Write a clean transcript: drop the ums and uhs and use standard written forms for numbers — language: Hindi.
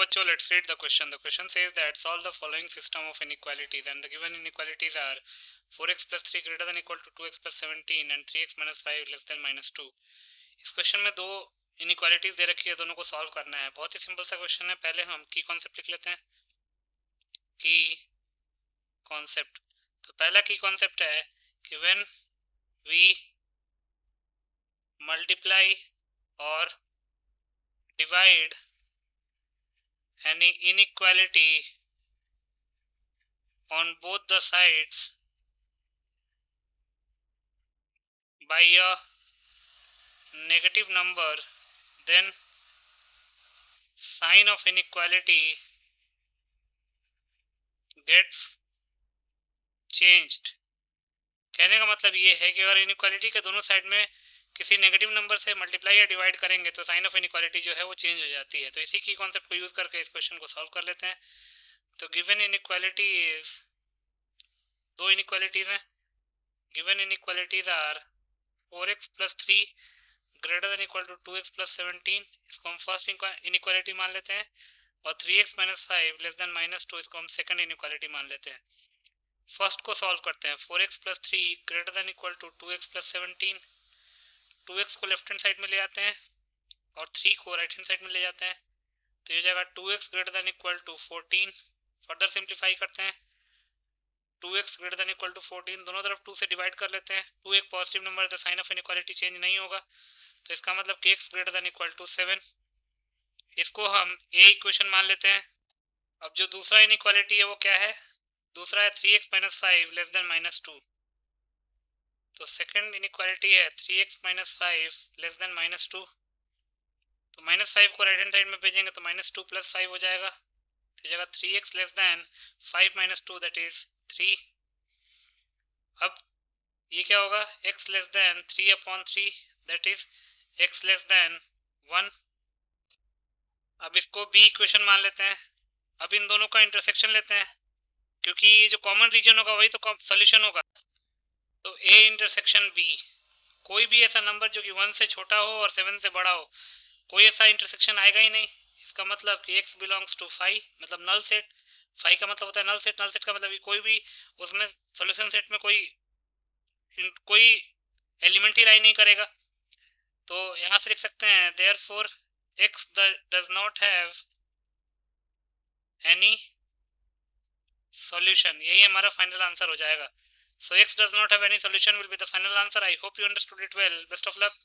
बच्चों, let's read the question. The question says that solve the following system of inequalities, and the given inequalities are 4x plus 3 greater than equal to 2x plus 17 and 3x minus 5 less than minus 2. इस क्वेश्चन में दो इनइक्वालिटीज दे रखी है, दोनों को सॉल्व करना है। बहुत ही सिंपल सा क्वेश्चन है। पहले हम की कॉन्सेप्ट लिख लेते हैं। की कॉन्सेप्ट, तो पहला की कॉन्सेप्ट है कि व्हेन वी मल्टीप्लाई और divide any inequality on both the sides by a negative number, then sign of inequality gets changed. कहने का मतलब ये है कि अगर इनइक्वालिटी के दोनों साइड में किसी नेगेटिव नंबर से मल्टीप्लाई या डिवाइड करेंगे तो साइन ऑफ इनइक्वालिटी जो है वो चेंज हो जाती है। तो इसी की कॉन्सेप्ट को यूज करके इस क्वेश्चन को सॉल्व कर लेते हैं। तो गिवन इनइक्वालिटी इज, दो इनइक्वालिटीज हैं। Given inequalities are 4x plus 3 greater than equal to 2x plus 17, इसको हम फर्स्ट इनइक्वालिटी मान लेते हैं, और 3x minus 5 less than minus 2, इसको हम सेकंड इनइक्वालिटी मान लेते हैं। फर्स्ट को सॉल्व करते हैं। 4x plus 3 greater than equal to 2x plus 17, 2x को लेफ्ट हैंड साइड में ले आते हैं और 3 को राइट हैंड साइड में ले जाते हैं, तो ये जाएगा 2x greater than equal to 14। Further simplify करते हैं, 2x greater than equal to 14, दोनों तरफ 2 से डिवाइड कर लेते हैं। 2 एक पॉजिटिव नंबर है तो साइन ऑफ इनइक्वालिटी चेंज नहीं होगा, तो इसका मतलब कि x greater than equal to 7। इसको हम ए इक्वेशन मान लेते हैं। अब जो दूसरा इनइक्वालिटी है वो क्या है? दूसरा है 3x minus 5 less than minus 2। तो सेकंड इनइक्वालिटी है 3x minus 5 less than minus 2। तो माइनस 5 को राइट हैंड साइड में भेजेंगे तो माइनस 2 प्लस 5 हो जाएगा, तो जाएगा 3x less than 5 minus 2 that is 3। अब ये क्या होगा? x less than 3/3 that is x less than 1। अब इसको बी इक्वेशन मान लेते हैं। अब इन दोनों का इंटरसेक्शन लेते हैं, क्योंकि ये जो कॉमन रीजन होगा वही तो सॉल्यूशन होगा। तो ए इंटरसेक्शन बी, कोई भी ऐसा नंबर जो कि 1 से छोटा हो और 7 से बड़ा हो, कोई ऐसा इंटरसेक्शन आएगा ही नहीं। इसका मतलब कि x बिलोंग्स टू 5, मतलब नल सेट। 5 का मतलब होता है नल सेट। नल सेट का मतलब कि कोई भी उसमें सॉल्यूशन सेट में कोई एलिमेंट ही लाई नहीं करेगा। तो यहां से लिख सकते हैं therefore x does not have any solution। यही हमारा फाइनल आंसर हो जाएगा। So x does not have any solution will be the final answer. I hope you understood it well. Best of luck.